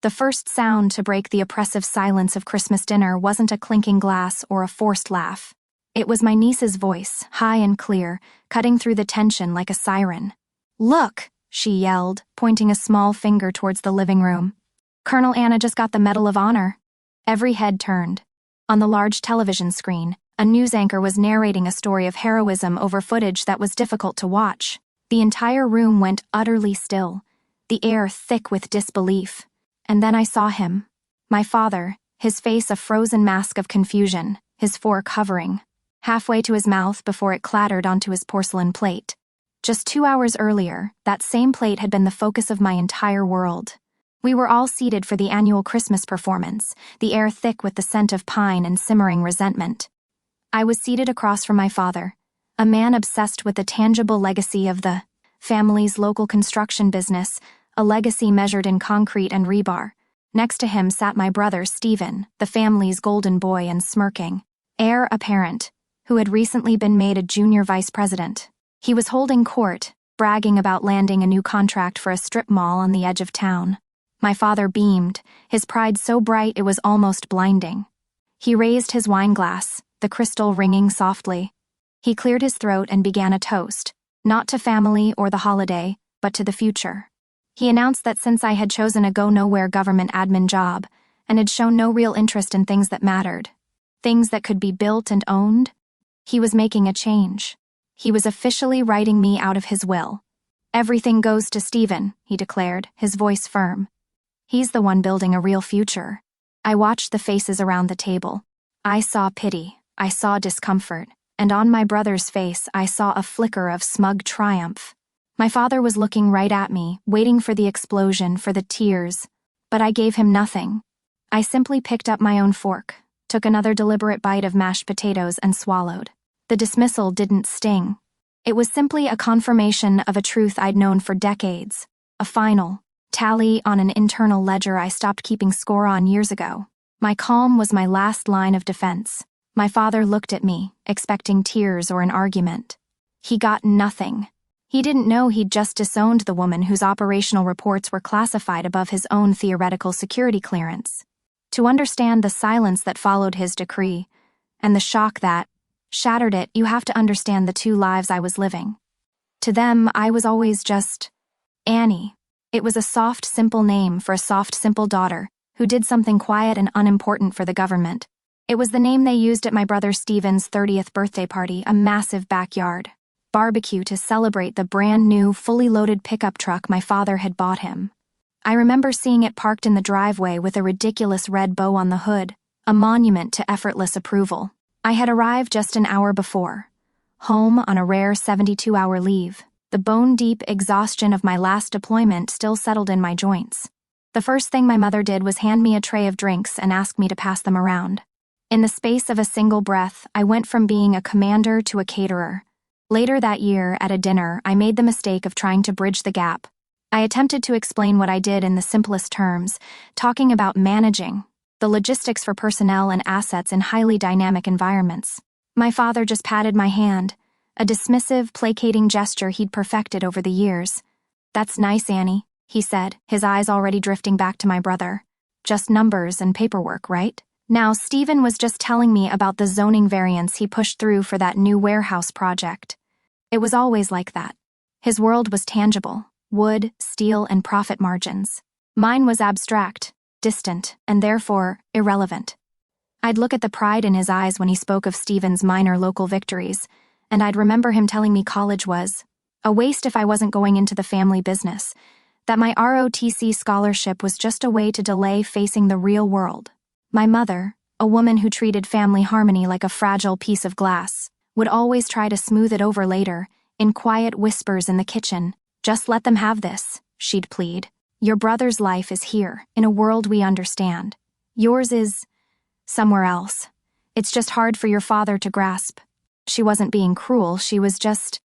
The first sound to break the oppressive silence of Christmas dinner wasn't a clinking glass or a forced laugh. It was my niece's voice, high and clear, cutting through the tension like a siren. "Look!" she yelled, pointing a small finger towards the living room. "Colonel Anna just got the Medal of Honor." Every head turned. On the large television screen, a news anchor was narrating a story of heroism over footage that was difficult to watch. The entire room went utterly still, the air thick with disbelief. And then I saw him. My father, his face a frozen mask of confusion, his fork hovering halfway to his mouth before it clattered onto his porcelain plate. Just 2 hours earlier, that same plate had been the focus of my entire world. We were all seated for the annual Christmas performance, the air thick with the scent of pine and simmering resentment. I was seated across from my father, a man obsessed with the tangible legacy of the family's local construction business, a legacy measured in concrete and rebar. Next to him sat my brother, Stephen, the family's golden boy and smirking, heir apparent, who had recently been made a junior vice president. He was holding court, bragging about landing a new contract for a strip mall on the edge of town. My father beamed, his pride so bright it was almost blinding. He raised his wine glass, the crystal ringing softly. He cleared his throat and began a toast, not to family or the holiday, but to the future. He announced that since I had chosen a go-nowhere government admin job and had shown no real interest in things that mattered, things that could be built and owned, he was making a change. He was officially writing me out of his will. "Everything goes to Stephen," he declared, his voice firm. "He's the one building a real future." I watched the faces around the table. I saw pity, I saw discomfort, and on my brother's face I saw a flicker of smug triumph. My father was looking right at me, waiting for the explosion, for the tears, but I gave him nothing. I simply picked up my own fork, took another deliberate bite of mashed potatoes and swallowed. The dismissal didn't sting. It was simply a confirmation of a truth I'd known for decades, a final tally on an internal ledger I stopped keeping score on years ago. My calm was my last line of defense. My father looked at me, expecting tears or an argument. He got nothing. He didn't know he'd just disowned the woman whose operational reports were classified above his own theoretical security clearance. To understand the silence that followed his decree, and the shock that shattered it, you have to understand the two lives I was living. To them, I was always just Annie. It was a soft, simple name for a soft, simple daughter who did something quiet and unimportant for the government. It was the name they used at my brother Stephen's 30th birthday party, a massive backyard barbecue to celebrate the brand new, fully loaded pickup truck my father had bought him. I remember seeing it parked in the driveway with a ridiculous red bow on the hood, a monument to effortless approval. I had arrived just an hour before, home on a rare 72-hour leave. The bone-deep exhaustion of my last deployment still settled in my joints. The first thing my mother did was hand me a tray of drinks and ask me to pass them around. In the space of a single breath, I went from being a commander to a caterer. Later that year, at a dinner, I made the mistake of trying to bridge the gap. I attempted to explain what I did in the simplest terms, talking about managing the logistics for personnel and assets in highly dynamic environments. My father just patted my hand, a dismissive, placating gesture he'd perfected over the years. "That's nice, Annie," he said, his eyes already drifting back to my brother. "Just numbers and paperwork, right?" Now, Stephen was just telling me about the zoning variance he pushed through for that new warehouse project. It was always like that. His world was tangible, wood, steel, and profit margins. Mine was abstract, distant, and therefore irrelevant. I'd look at the pride in his eyes when he spoke of Stephen's minor local victories, and I'd remember him telling me college was a waste if I wasn't going into the family business, that my ROTC scholarship was just a way to delay facing the real world. My mother, a woman who treated family harmony like a fragile piece of glass, would always try to smooth it over later, in quiet whispers in the kitchen. "Just let them have this," she'd plead. "Your brother's life is here, in a world we understand. Yours is somewhere else. It's just hard for your father to grasp." She wasn't being cruel, she was just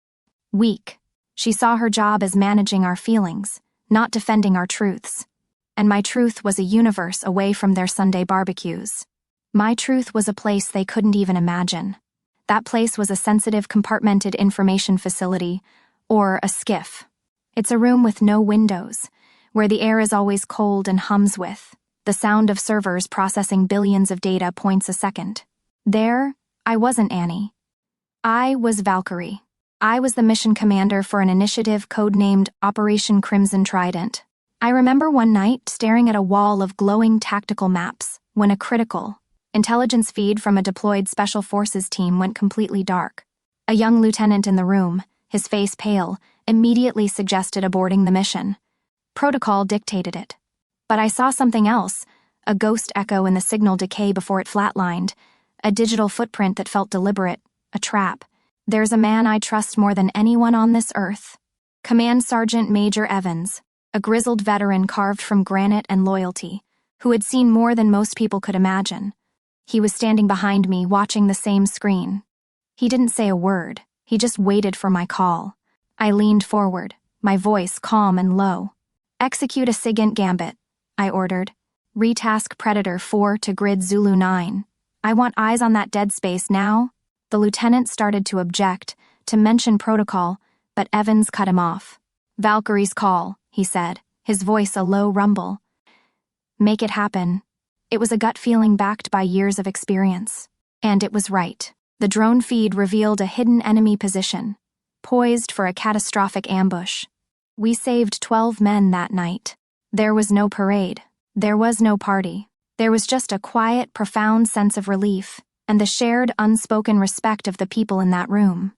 weak. She saw her job as managing our feelings, not defending our truths. And my truth was a universe away from their Sunday barbecues. My truth was a place they couldn't even imagine. That place was a sensitive, compartmented information facility, or a SCIF. It's a room with no windows, where the air is always cold and hums with the sound of servers processing billions of data points a second. There, I wasn't Annie. I was Valkyrie. I was the mission commander for an initiative codenamed Operation Crimson Trident. I remember one night staring at a wall of glowing tactical maps when a critical intelligence feed from a deployed Special Forces team went completely dark. A young lieutenant in the room, his face pale, immediately suggested aborting the mission. Protocol dictated it. But I saw something else, a ghost echo in the signal decay before it flatlined, a digital footprint that felt deliberate, a trap. There's a man I trust more than anyone on this earth. Command Sergeant Major Evans, a grizzled veteran carved from granite and loyalty, who had seen more than most people could imagine. He was standing behind me, watching the same screen. He didn't say a word, he just waited for my call. I leaned forward, my voice calm and low. "Execute a SIGINT gambit," I ordered. "Retask Predator 4 to Grid Zulu 9. I want eyes on that dead space now." The lieutenant started to object, to mention protocol, but Evans cut him off. "Valkyrie's call," he said, his voice a low rumble. "Make it happen." It was a gut feeling backed by years of experience. And it was right. The drone feed revealed a hidden enemy position, poised for a catastrophic ambush. We saved 12 men that night. There was no parade. There was no party. There was just a quiet, profound sense of relief, and the shared, unspoken respect of the people in that room.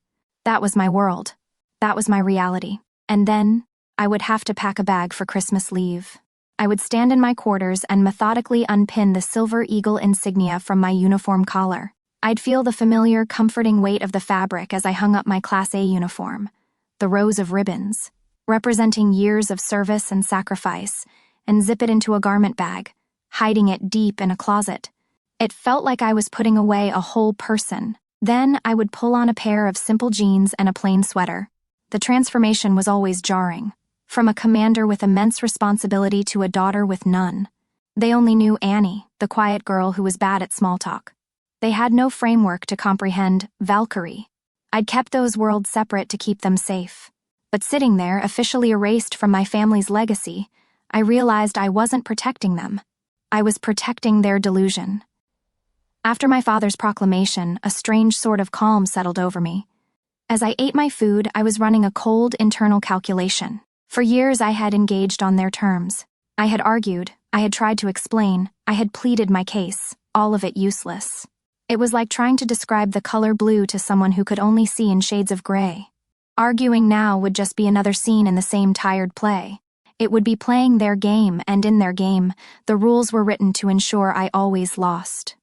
That was my world. That was my reality. And then, I would have to pack a bag for Christmas leave. I would stand in my quarters and methodically unpin the silver eagle insignia from my uniform collar. I'd feel the familiar, comforting weight of the fabric as I hung up my Class A uniform, the rows of ribbons, representing years of service and sacrifice, and zip it into a garment bag, hiding it deep in a closet. It felt like I was putting away a whole person. Then I would pull on a pair of simple jeans and a plain sweater. The transformation was always jarring. From a commander with immense responsibility to a daughter with none. They only knew Annie, the quiet girl who was bad at small talk. They had no framework to comprehend Valkyrie. I'd kept those worlds separate to keep them safe. But sitting there, officially erased from my family's legacy, I realized I wasn't protecting them. I was protecting their delusion. After my father's proclamation, a strange sort of calm settled over me. As I ate my food, I was running a cold internal calculation. For years I had engaged on their terms. I had argued, I had tried to explain, I had pleaded my case, all of it useless. It was like trying to describe the color blue to someone who could only see in shades of gray. Arguing now would just be another scene in the same tired play. It would be playing their game, and in their game, the rules were written to ensure I always lost.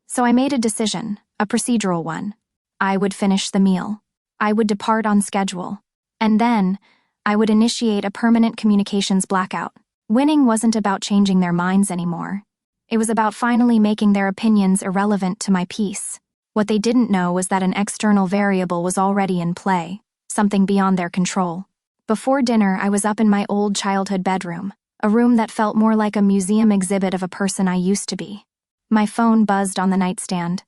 So I made a decision, a procedural one. I would finish the meal. I would depart on schedule. And then, I would initiate a permanent communications blackout. Winning wasn't about changing their minds anymore. It was about finally making their opinions irrelevant to my peace. What they didn't know was that an external variable was already in play, something beyond their control. Before dinner, I was up in my old childhood bedroom, a room that felt more like a museum exhibit of a person I used to be. My phone buzzed on the nightstand.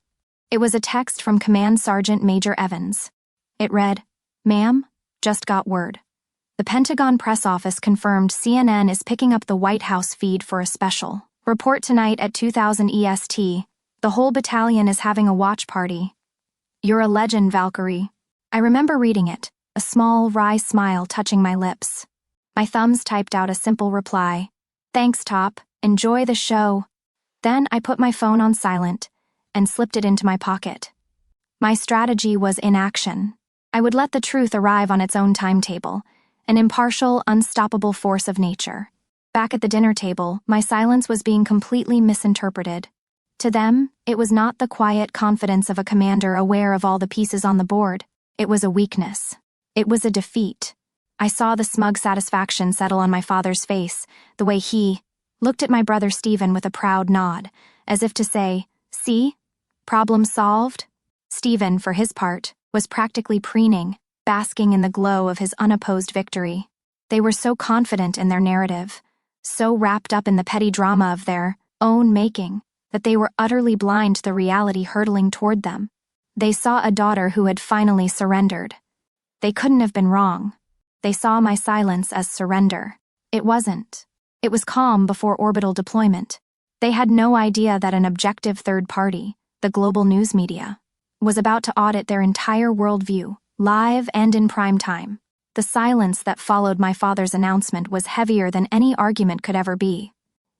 It was a text from Command Sergeant Major Evans. It read, "Ma'am, just got word. The Pentagon press office confirmed CNN is picking up the White House feed for a special. Report tonight at 2000 EST. The whole battalion is having a watch party. You're a legend, Valkyrie." I remember reading it, a small, wry smile touching my lips. My thumbs typed out a simple reply. "Thanks, Top. Enjoy the show." Then I put my phone on silent and slipped it into my pocket. My strategy was inaction. I would let the truth arrive on its own timetable, an impartial, unstoppable force of nature. Back at the dinner table, my silence was being completely misinterpreted. To them, it was not the quiet confidence of a commander aware of all the pieces on the board. It was a weakness. It was a defeat. I saw the smug satisfaction settle on my father's face, the way he looked at my brother Stephen with a proud nod, as if to say, "See? Problem solved?" Stephen, for his part, was practically preening, basking in the glow of his unopposed victory. They were so confident in their narrative, so wrapped up in the petty drama of their own making, that they were utterly blind to the reality hurtling toward them. They saw a daughter who had finally surrendered. They couldn't have been wrong. They saw my silence as surrender. It wasn't. It was calm before orbital deployment. They had no idea that an objective third party, the global news media, was about to audit their entire worldview, live and in prime time. The silence that followed my father's announcement was heavier than any argument could ever be.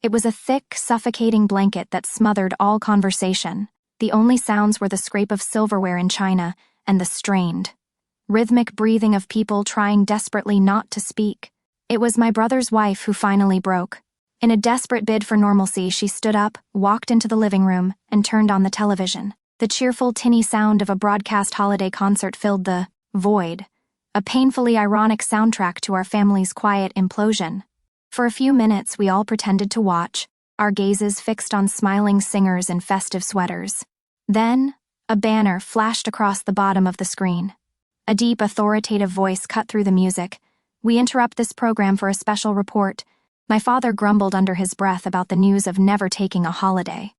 It was a thick, suffocating blanket that smothered all conversation. The only sounds were the scrape of silverware in china and the strained, rhythmic breathing of people trying desperately not to speak. It was my brother's wife who finally broke. In a desperate bid for normalcy, she stood up, walked into the living room, and turned on the television. The cheerful, tinny sound of a broadcast holiday concert filled the void, a painfully ironic soundtrack to our family's quiet implosion. For a few minutes, we all pretended to watch, our gazes fixed on smiling singers in festive sweaters. Then, a banner flashed across the bottom of the screen. A deep, authoritative voice cut through the music. "We interrupt this program for a special report." My father grumbled under his breath about the news of never taking a holiday.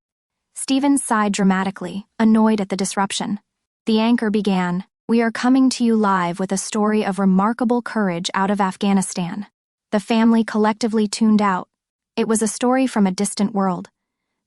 Stephen sighed dramatically, annoyed at the disruption. The anchor began, "We are coming to you live with a story of remarkable courage out of Afghanistan." The family collectively tuned out. It was a story from a distant world,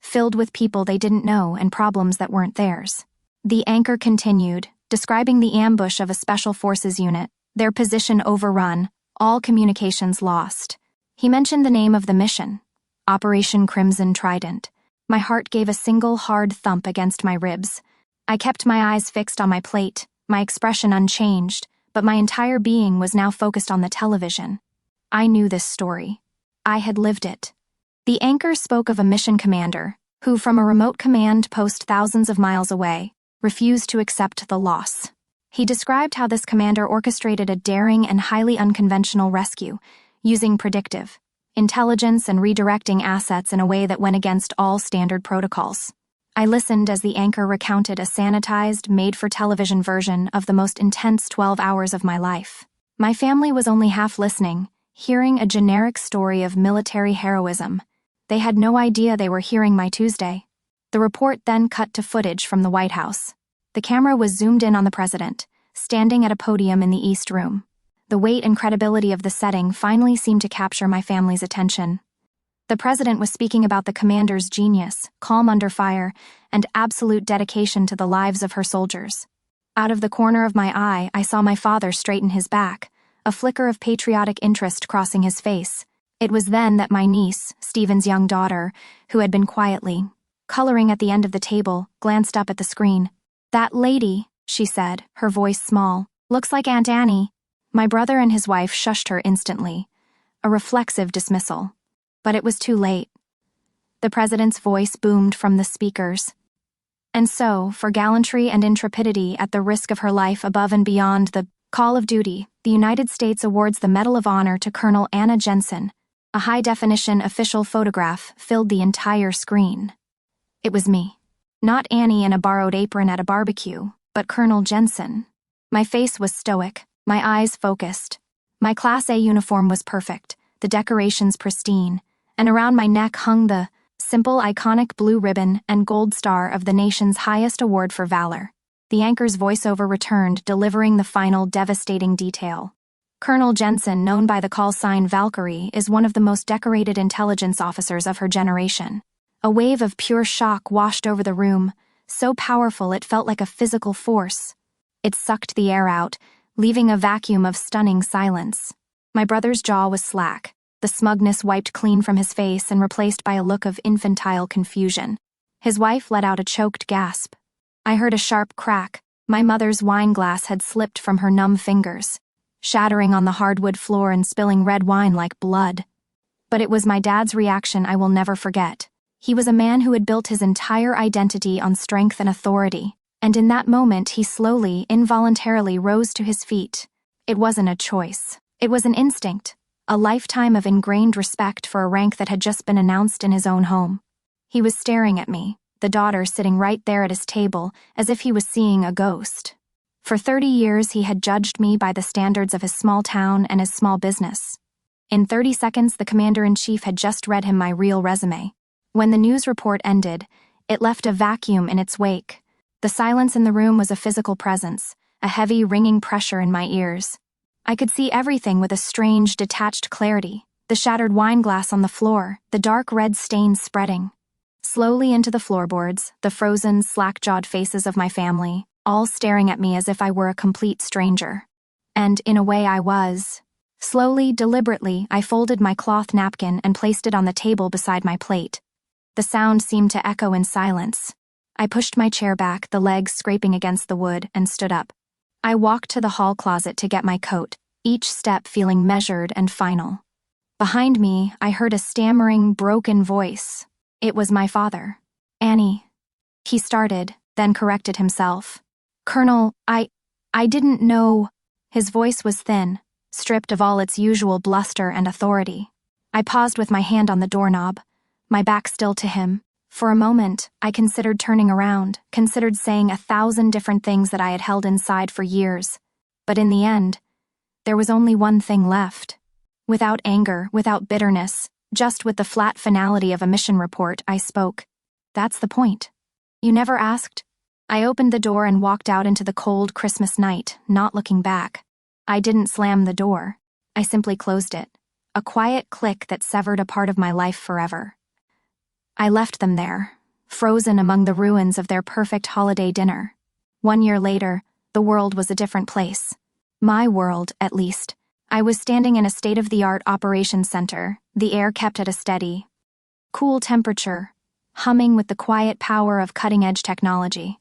filled with people they didn't know and problems that weren't theirs. The anchor continued, describing the ambush of a special forces unit, their position overrun, all communications lost. He mentioned the name of the mission, Operation Crimson Trident. My heart gave a single hard thump against my ribs. I kept my eyes fixed on my plate, my expression unchanged, but my entire being was now focused on the television. I knew this story. I had lived it. The anchor spoke of a mission commander, who from a remote command post thousands of miles away, refused to accept the loss. He described how this commander orchestrated a daring and highly unconventional rescue, using predictive intelligence and redirecting assets in a way that went against all standard protocols. I listened as the anchor recounted a sanitized, made-for-television version of the most intense 12 hours of my life. My family was only half listening, hearing a generic story of military heroism. They had no idea they were hearing my Tuesday. The report then cut to footage from the White House. The camera was zoomed in on the president, standing at a podium in the East Room. The weight and credibility of the setting finally seemed to capture my family's attention. The president was speaking about the commander's genius, calm under fire, and absolute dedication to the lives of her soldiers. Out of the corner of my eye, I saw my father straighten his back, a flicker of patriotic interest crossing his face. It was then that my niece, Stephen's young daughter, who had been quietly coloring at the end of the table, glanced up at the screen. "That lady," she said, her voice small, "looks like Aunt Annie." My brother and his wife shushed her instantly, a reflexive dismissal. But it was too late. The president's voice boomed from the speakers. "And so, for gallantry and intrepidity at the risk of her life above and beyond the call of duty, the United States awards the Medal of Honor to Colonel Anna Jensen." A high-definition official photograph filled the entire screen. It was me. Not Annie in a borrowed apron at a barbecue, but Colonel Jensen. My face was stoic, my eyes focused. My Class A uniform was perfect, the decorations pristine, and around my neck hung the simple, iconic blue ribbon and gold star of the nation's highest award for valor. The anchor's voiceover returned, delivering the final devastating detail. "Colonel Jensen, known by the call sign Valkyrie, is one of the most decorated intelligence officers of her generation." A wave of pure shock washed over the room, so powerful it felt like a physical force. It sucked the air out, leaving a vacuum of stunning silence. My brother's jaw was slack, the smugness wiped clean from his face and replaced by a look of infantile confusion. His wife let out a choked gasp. I heard a sharp crack. My mother's wine glass had slipped from her numb fingers, shattering on the hardwood floor and spilling red wine like blood. But it was my dad's reaction I will never forget. He was a man who had built his entire identity on strength and authority, and in that moment he slowly, involuntarily rose to his feet. It wasn't a choice. It was an instinct, a lifetime of ingrained respect for a rank that had just been announced in his own home. He was staring at me, the daughter sitting right there at his table, as if he was seeing a ghost. For 30 years he had judged me by the standards of his small town and his small business. In 30 seconds the commander-in-chief had just read him my real resume. When the news report ended, it left a vacuum in its wake. The silence in the room was a physical presence, a heavy, ringing pressure in my ears. I could see everything with a strange, detached clarity. The shattered wine glass on the floor, the dark red stains spreading. Slowly into the floorboards, the frozen, slack-jawed faces of my family, all staring at me as if I were a complete stranger. And, in a way, I was. Slowly, deliberately, I folded my cloth napkin and placed it on the table beside my plate. The sound seemed to echo in silence. I pushed my chair back, the legs scraping against the wood, and stood up. I walked to the hall closet to get my coat, each step feeling measured and final. Behind me, I heard a stammering, broken voice. It was my father. "Annie." He started, then corrected himself. "Colonel, I didn't know." His voice was thin, stripped of all its usual bluster and authority. I paused with my hand on the doorknob, my back still to him. For a moment, I considered turning around, considered saying 1,000 different things that I had held inside for years. But in the end, there was only one thing left. Without anger, without bitterness, just with the flat finality of a mission report, I spoke. "That's the point. You never asked?" I opened the door and walked out into the cold Christmas night, not looking back. I didn't slam the door. I simply closed it. A quiet click that severed a part of my life forever. I left them there, frozen among the ruins of their perfect holiday dinner. 1 year later, the world was a different place. My world, at least. I was standing in a state-of-the-art operations center, the air kept at a steady, cool temperature, humming with the quiet power of cutting-edge technology.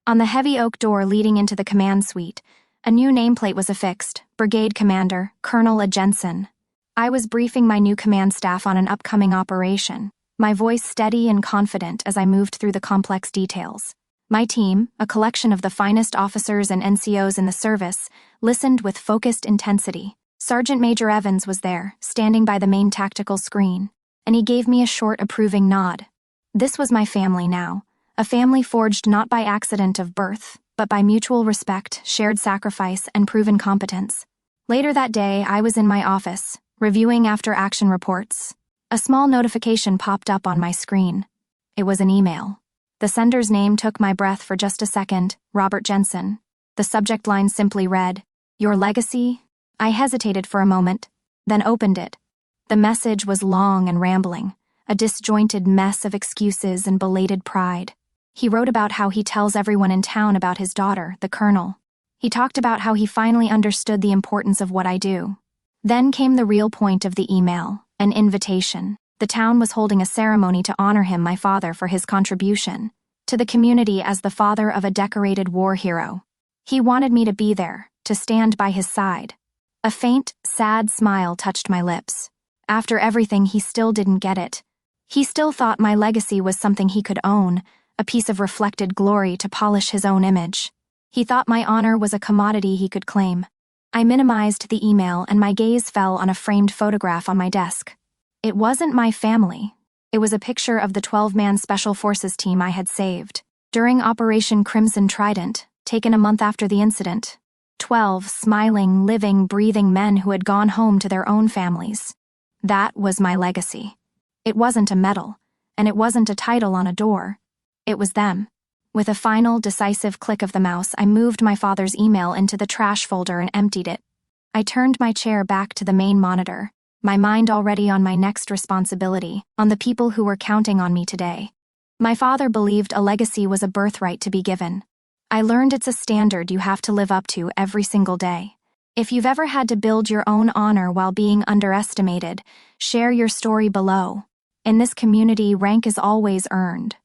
On the heavy oak door leading into the command suite, a new nameplate was affixed: Brigade Commander, Colonel Jensen. I was briefing my new command staff on an upcoming operation, my voice steady and confident as I moved through the complex details. My team, a collection of the finest officers and NCOs in the service, listened with focused intensity. Sergeant Major Evans was there, standing by the main tactical screen, and he gave me a short, approving nod. This was my family now, a family forged not by accident of birth, but by mutual respect, shared sacrifice, and proven competence. Later that day, I was in my office, reviewing after-action reports. A small notification popped up on my screen. It was an email. The sender's name took my breath for just a second: Robert Jensen. The subject line simply read, "Your legacy?" I hesitated for a moment, then opened it. The message was long and rambling, a disjointed mess of excuses and belated pride. He wrote about how he tells everyone in town about his daughter, the colonel. He talked about how he finally understood the importance of what I do. Then came the real point of the email, an invitation. The town was holding a ceremony to honor him, my father, for his contribution to the community as the father of a decorated war hero. He wanted me to be there, to stand by his side. A faint, sad smile touched my lips. After everything, he still didn't get it. He still thought my legacy was something he could own, a piece of reflected glory to polish his own image. He thought my honor was a commodity he could claim. I minimized the email and my gaze fell on a framed photograph on my desk. It wasn't my family. It was a picture of the 12-man Special Forces team I had saved during Operation Crimson Trident, taken a month after the incident. 12 smiling, living, breathing men who had gone home to their own families. That was my legacy. It wasn't a medal, and it wasn't a title on a door. It was them. With a final, decisive click of the mouse, I moved my father's email into the trash folder and emptied it. I turned my chair back to the main monitor, my mind already on my next responsibility, on the people who were counting on me today. My father believed a legacy was a birthright to be given. I learned it's a standard you have to live up to every single day. If you've ever had to build your own honor while being underestimated, share your story below. In this community, rank is always earned.